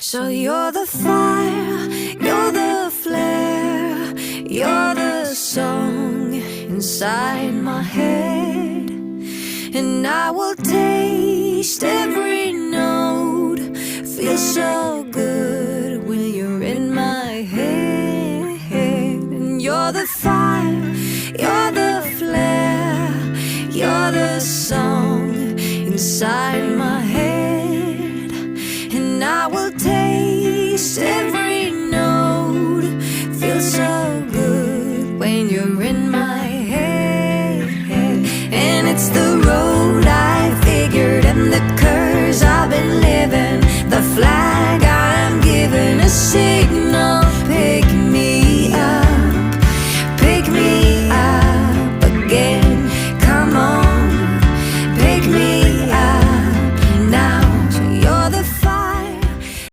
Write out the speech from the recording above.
So you're the fire, you're the flare, you're the song inside my head. And I will taste every note, feel so good when you're in my head. And you're the fire, you're the flare, you're the song inside my head. And I will taste every note, feel so good when you're in my head. And it's the road I figured and the curse I've been living, the flag I'm given to see.